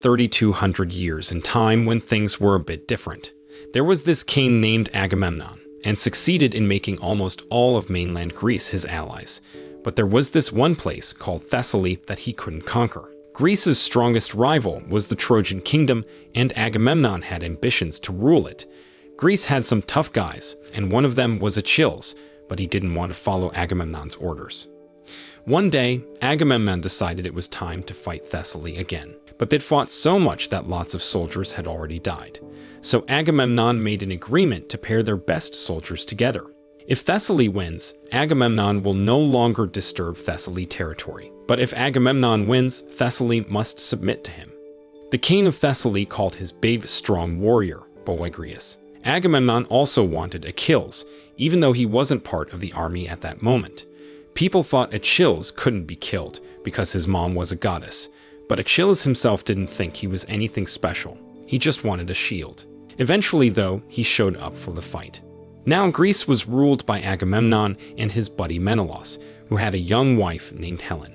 3,200 years in time when things were a bit different. There was this king named Agamemnon, and succeeded in making almost all of mainland Greece his allies. But there was this one place called Thessaly that he couldn't conquer. Greece's strongest rival was the Trojan kingdom, and Agamemnon had ambitions to rule it. Greece had some tough guys, and one of them was Achilles, but he didn't want to follow Agamemnon's orders. One day, Agamemnon decided it was time to fight Thessaly again, but they'd fought so much that lots of soldiers had already died. So Agamemnon made an agreement to pair their best soldiers together. If Thessaly wins, Agamemnon will no longer disturb Thessaly territory. But if Agamemnon wins, Thessaly must submit to him. The king of Thessaly called his big, strong warrior Boagrius. Agamemnon also wanted Achilles, even though he wasn't part of the army at that moment. People thought Achilles couldn't be killed because his mom was a goddess, but Achilles himself didn't think he was anything special. He just wanted a shield. Eventually, though, he showed up for the fight. Now Greece was ruled by Agamemnon and his buddy Menelaus, who had a young wife named Helen.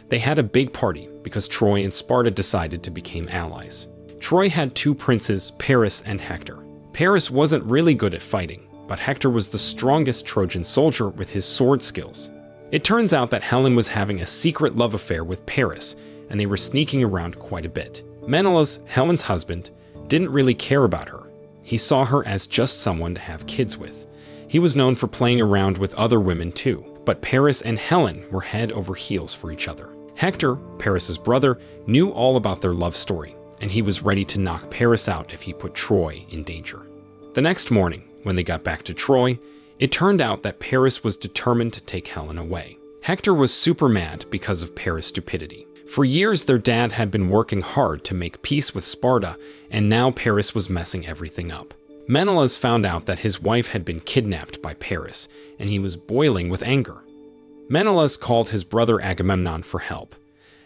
They had a big party because Troy and Sparta decided to become allies. Troy had two princes, Paris and Hector. Paris wasn't really good at fighting, but Hector was the strongest Trojan soldier with his sword skills. It turns out that Helen was having a secret love affair with Paris, and they were sneaking around quite a bit. Menelaus, Helen's husband, didn't really care about her. He saw her as just someone to have kids with. He was known for playing around with other women too, but Paris and Helen were head over heels for each other. Hector, Paris's brother, knew all about their love story, and he was ready to knock Paris out if he put Troy in danger. The next morning, when they got back to Troy, it turned out that Paris was determined to take Helen away. Hector was super mad because of Paris' stupidity. For years, their dad had been working hard to make peace with Sparta, and now Paris was messing everything up. Menelaus found out that his wife had been kidnapped by Paris, and he was boiling with anger. Menelaus called his brother Agamemnon for help.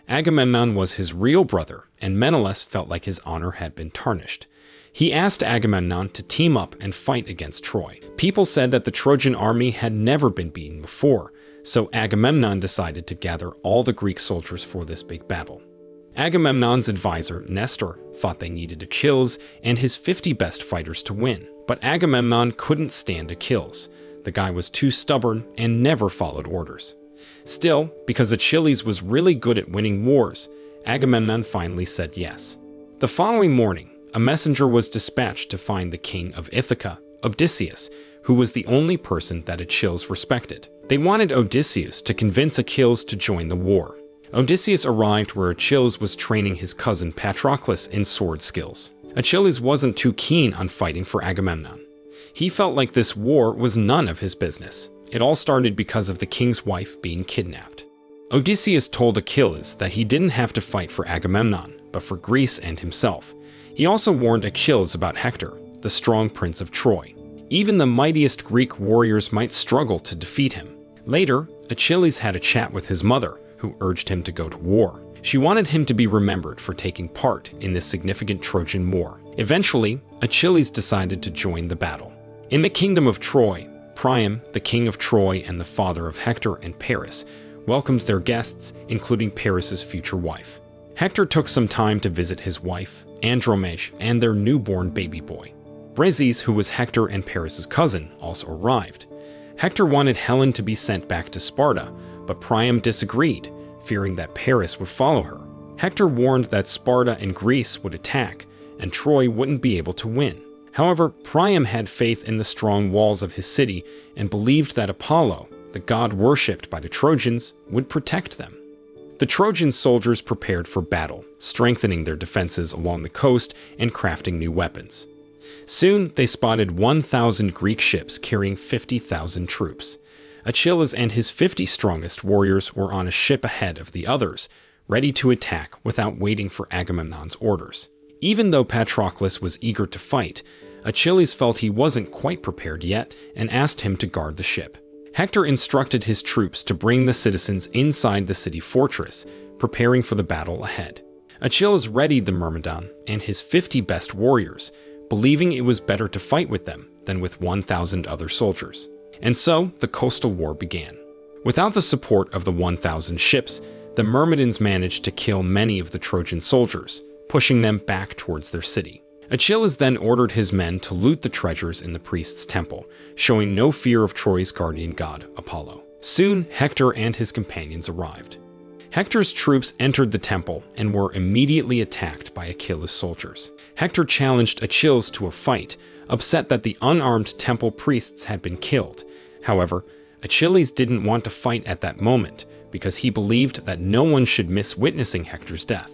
Agamemnon was his real brother, and Menelaus felt like his honor had been tarnished. He asked Agamemnon to team up and fight against Troy. People said that the Trojan army had never been beaten before, so Agamemnon decided to gather all the Greek soldiers for this big battle. Agamemnon's advisor, Nestor, thought they needed Achilles and his 50 best fighters to win, but Agamemnon couldn't stand Achilles. The guy was too stubborn and never followed orders. Still, because Achilles was really good at winning wars, Agamemnon finally said yes. The following morning, a messenger was dispatched to find the king of Ithaca, Odysseus, who was the only person that Achilles respected. They wanted Odysseus to convince Achilles to join the war. Odysseus arrived where Achilles was training his cousin Patroclus in sword skills. Achilles wasn't too keen on fighting for Agamemnon. He felt like this war was none of his business. It all started because of the king's wife being kidnapped. Odysseus told Achilles that he didn't have to fight for Agamemnon, but for Greece and himself. He also warned Achilles about Hector, the strong prince of Troy. Even the mightiest Greek warriors might struggle to defeat him. Later, Achilles had a chat with his mother, who urged him to go to war. She wanted him to be remembered for taking part in this significant Trojan war. Eventually, Achilles decided to join the battle. In the kingdom of Troy, Priam, the king of Troy and the father of Hector and Paris, welcomed their guests, including Paris's future wife. Hector took some time to visit his wife, Andromache, and their newborn baby boy. Briseis, who was Hector and Paris's cousin, also arrived. Hector wanted Helen to be sent back to Sparta, but Priam disagreed, fearing that Paris would follow her. Hector warned that Sparta and Greece would attack, and Troy wouldn't be able to win. However, Priam had faith in the strong walls of his city and believed that Apollo, the god worshipped by the Trojans, would protect them. The Trojan soldiers prepared for battle, strengthening their defenses along the coast and crafting new weapons. Soon, they spotted 1,000 Greek ships carrying 50,000 troops. Achilles and his 50 strongest warriors were on a ship ahead of the others, ready to attack without waiting for Agamemnon's orders. Even though Patroclus was eager to fight, Achilles felt he wasn't quite prepared yet and asked him to guard the ship. Hector instructed his troops to bring the citizens inside the city fortress, preparing for the battle ahead. Achilles readied the Myrmidon and his 50 best warriors, believing it was better to fight with them than with 1,000 other soldiers. And so, the coastal war began. Without the support of the 1,000 ships, the Myrmidons managed to kill many of the Trojan soldiers, pushing them back towards their city. Achilles then ordered his men to loot the treasures in the priest's temple, showing no fear of Troy's guardian god, Apollo. Soon, Hector and his companions arrived. Hector's troops entered the temple and were immediately attacked by Achilles' soldiers. Hector challenged Achilles to a fight, upset that the unarmed temple priests had been killed. However, Achilles didn't want to fight at that moment because he believed that no one should miss witnessing Hector's death.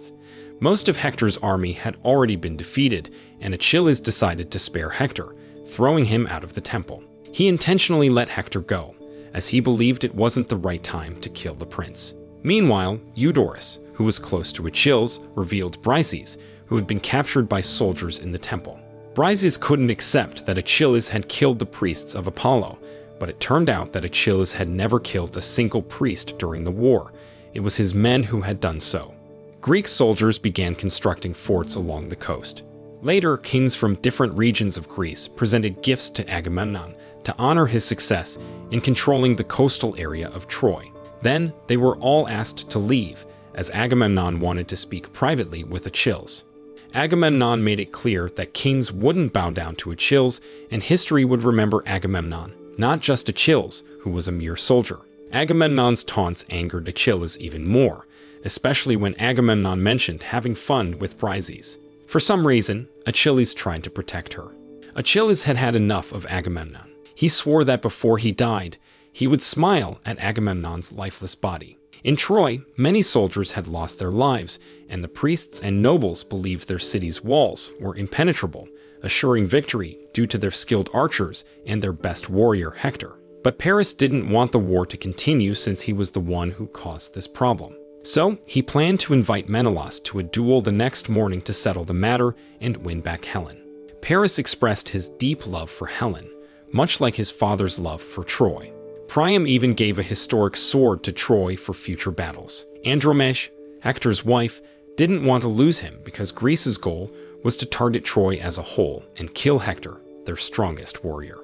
Most of Hector's army had already been defeated, and Achilles decided to spare Hector, throwing him out of the temple. He intentionally let Hector go, as he believed it wasn't the right time to kill the prince. Meanwhile, Eudorus, who was close to Achilles, revealed Briseis, who had been captured by soldiers in the temple. Briseis couldn't accept that Achilles had killed the priests of Apollo, but it turned out that Achilles had never killed a single priest during the war. It was his men who had done so. Greek soldiers began constructing forts along the coast. Later, kings from different regions of Greece presented gifts to Agamemnon to honor his success in controlling the coastal area of Troy. Then, they were all asked to leave, as Agamemnon wanted to speak privately with Achilles. Agamemnon made it clear that kings wouldn't bow down to Achilles, and history would remember Agamemnon, not just Achilles, who was a mere soldier. Agamemnon's taunts angered Achilles even more, especially when Agamemnon mentioned having fun with Briseis. For some reason, Achilles tried to protect her. Achilles had had enough of Agamemnon. He swore that before he died, he would smile at Agamemnon's lifeless body. In Troy, many soldiers had lost their lives, and the priests and nobles believed their city's walls were impenetrable, assuring victory due to their skilled archers and their best warrior, Hector. But Paris didn't want the war to continue since he was the one who caused this problem. So, he planned to invite Menelaus to a duel the next morning to settle the matter and win back Helen. Paris expressed his deep love for Helen, much like his father's love for Troy. Priam even gave a historic sword to Troy for future battles. Andromache, Hector's wife, didn't want to lose him because Greece's goal was to target Troy as a whole and kill Hector, their strongest warrior.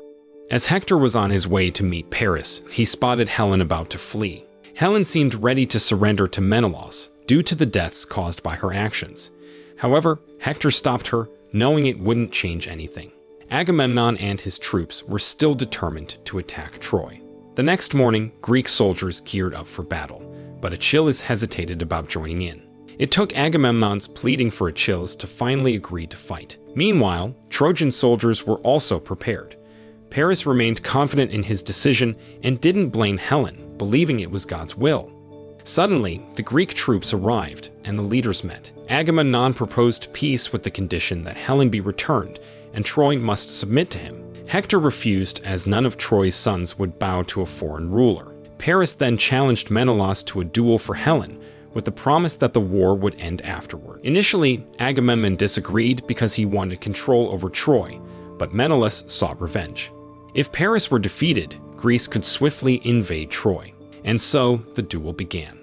As Hector was on his way to meet Paris, he spotted Helen about to flee. Helen seemed ready to surrender to Menelaus due to the deaths caused by her actions. However, Hector stopped her, knowing it wouldn't change anything. Agamemnon and his troops were still determined to attack Troy. The next morning, Greek soldiers geared up for battle, but Achilles hesitated about joining in. It took Agamemnon's pleading for Achilles to finally agree to fight. Meanwhile, Trojan soldiers were also prepared. Paris remained confident in his decision and didn't blame Helen, believing it was God's will. Suddenly, the Greek troops arrived, and the leaders met. Agamemnon proposed peace with the condition that Helen be returned, and Troy must submit to him. Hector refused, as none of Troy's sons would bow to a foreign ruler. Paris then challenged Menelaus to a duel for Helen, with the promise that the war would end afterward. Initially, Agamemnon disagreed because he wanted control over Troy, but Menelaus sought revenge. If Paris were defeated, Greece could swiftly invade Troy, and so the duel began.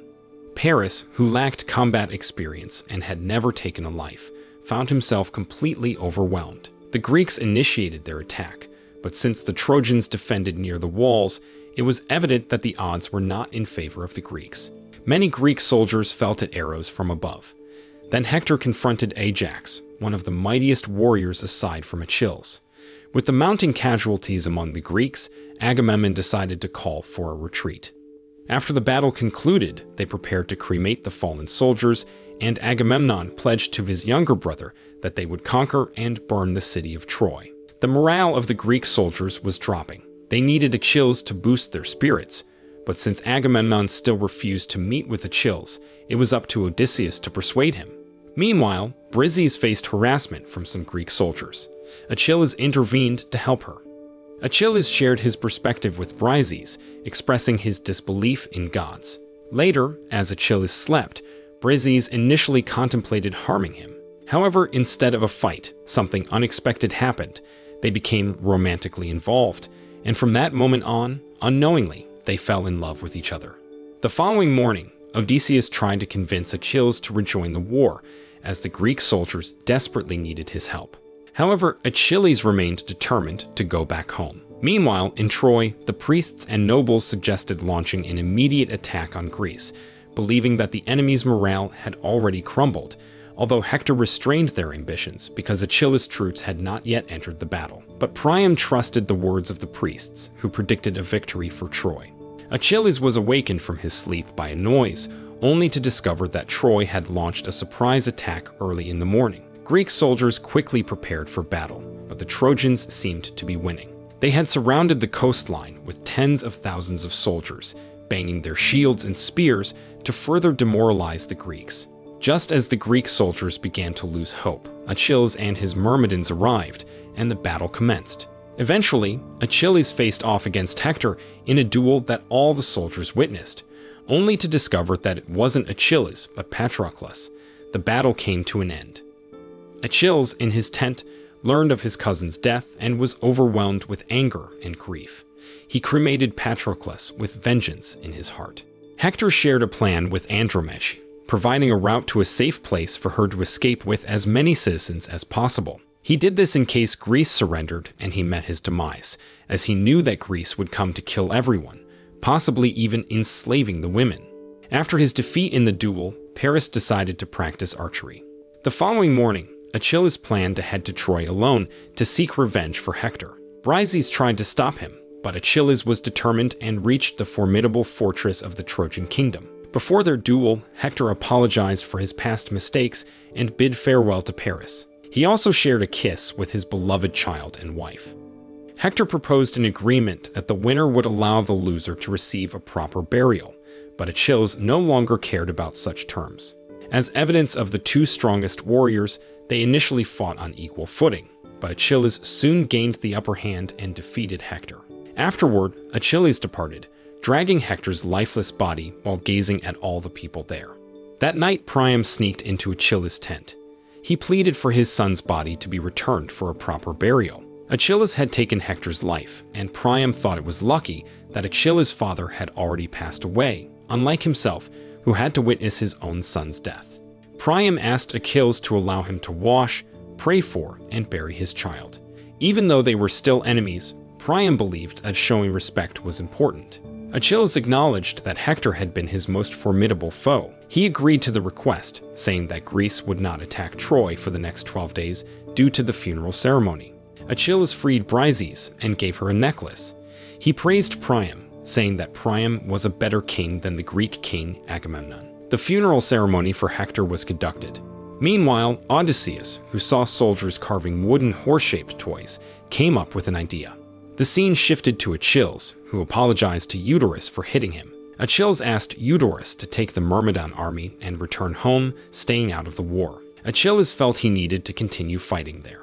Paris, who lacked combat experience and had never taken a life, found himself completely overwhelmed. The Greeks initiated their attack, but since the Trojans defended near the walls, it was evident that the odds were not in favor of the Greeks. Many Greek soldiers fell to arrows from above. Then Hector confronted Ajax, one of the mightiest warriors aside from Achilles. With the mounting casualties among the Greeks, Agamemnon decided to call for a retreat. After the battle concluded, they prepared to cremate the fallen soldiers, and Agamemnon pledged to his younger brother that they would conquer and burn the city of Troy. The morale of the Greek soldiers was dropping. They needed Achilles to boost their spirits, but since Agamemnon still refused to meet with Achilles, it was up to Odysseus to persuade him. Meanwhile, Briseis faced harassment from some Greek soldiers. Achilles intervened to help her. Achilles shared his perspective with Briseis, expressing his disbelief in gods. Later, as Achilles slept, Briseis initially contemplated harming him. However, instead of a fight, something unexpected happened. They became romantically involved, and from that moment on, unknowingly, they fell in love with each other. The following morning, Odysseus tried to convince Achilles to rejoin the war, as the Greek soldiers desperately needed his help. However, Achilles remained determined to go back home. Meanwhile, in Troy, the priests and nobles suggested launching an immediate attack on Greece, believing that the enemy's morale had already crumbled, although Hector restrained their ambitions because Achilles' troops had not yet entered the battle. But Priam trusted the words of the priests, who predicted a victory for Troy. Achilles was awakened from his sleep by a noise, only to discover that Troy had launched a surprise attack early in the morning. Greek soldiers quickly prepared for battle, but the Trojans seemed to be winning. They had surrounded the coastline with tens of thousands of soldiers, banging their shields and spears to further demoralize the Greeks. Just as the Greek soldiers began to lose hope, Achilles and his Myrmidons arrived, and the battle commenced. Eventually, Achilles faced off against Hector in a duel that all the soldiers witnessed, only to discover that it wasn't Achilles but Patroclus. The battle came to an end. Achilles, in his tent, learned of his cousin's death and was overwhelmed with anger and grief. He cremated Patroclus with vengeance in his heart. Hector shared a plan with Andromache, providing a route to a safe place for her to escape with as many citizens as possible. He did this in case Greece surrendered and he met his demise, as he knew that Greece would come to kill everyone, possibly even enslaving the women. After his defeat in the duel, Paris decided to practice archery. The following morning, Achilles planned to head to Troy alone to seek revenge for Hector. Briseis tried to stop him, but Achilles was determined and reached the formidable fortress of the Trojan kingdom. Before their duel, Hector apologized for his past mistakes and bid farewell to Paris. He also shared a kiss with his beloved child and wife. Hector proposed an agreement that the winner would allow the loser to receive a proper burial, but Achilles no longer cared about such terms. As evidence of the two strongest warriors, they initially fought on equal footing, but Achilles soon gained the upper hand and defeated Hector. Afterward, Achilles departed, dragging Hector's lifeless body while gazing at all the people there. That night, Priam sneaked into Achilles' tent. He pleaded for his son's body to be returned for a proper burial. Achilles had taken Hector's life, and Priam thought it was lucky that Achilles' father had already passed away, unlike himself, who had to witness his own son's death. Priam asked Achilles to allow him to wash, pray for, and bury his child. Even though they were still enemies, Priam believed that showing respect was important. Achilles acknowledged that Hector had been his most formidable foe. He agreed to the request, saying that Greece would not attack Troy for the next 12 days due to the funeral ceremony. Achilles freed Briseis and gave her a necklace. He praised Priam, saying that Priam was a better king than the Greek king Agamemnon. The funeral ceremony for Hector was conducted. Meanwhile, Odysseus, who saw soldiers carving wooden horse-shaped toys, came up with an idea. The scene shifted to Achilles, who apologized to Eudorus for hitting him. Achilles asked Eudorus to take the Myrmidon army and return home, staying out of the war. Achilles felt he needed to continue fighting there.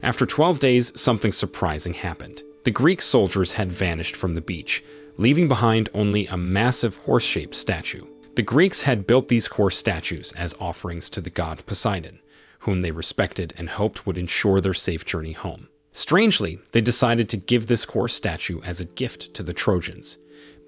After 12 days, something surprising happened. The Greek soldiers had vanished from the beach, leaving behind only a massive horse-shaped statue. The Greeks had built these horse statues as offerings to the god Poseidon, whom they respected and hoped would ensure their safe journey home. Strangely, they decided to give this horse statue as a gift to the Trojans.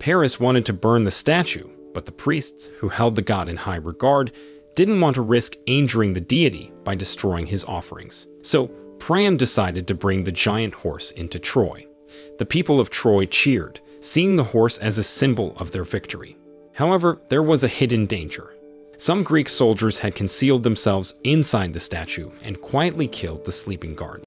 Paris wanted to burn the statue, but the priests, who held the god in high regard, didn't want to risk injuring the deity by destroying his offerings. So Priam decided to bring the giant horse into Troy. The people of Troy cheered, seeing the horse as a symbol of their victory. However, there was a hidden danger. Some Greek soldiers had concealed themselves inside the statue and quietly killed the sleeping guards.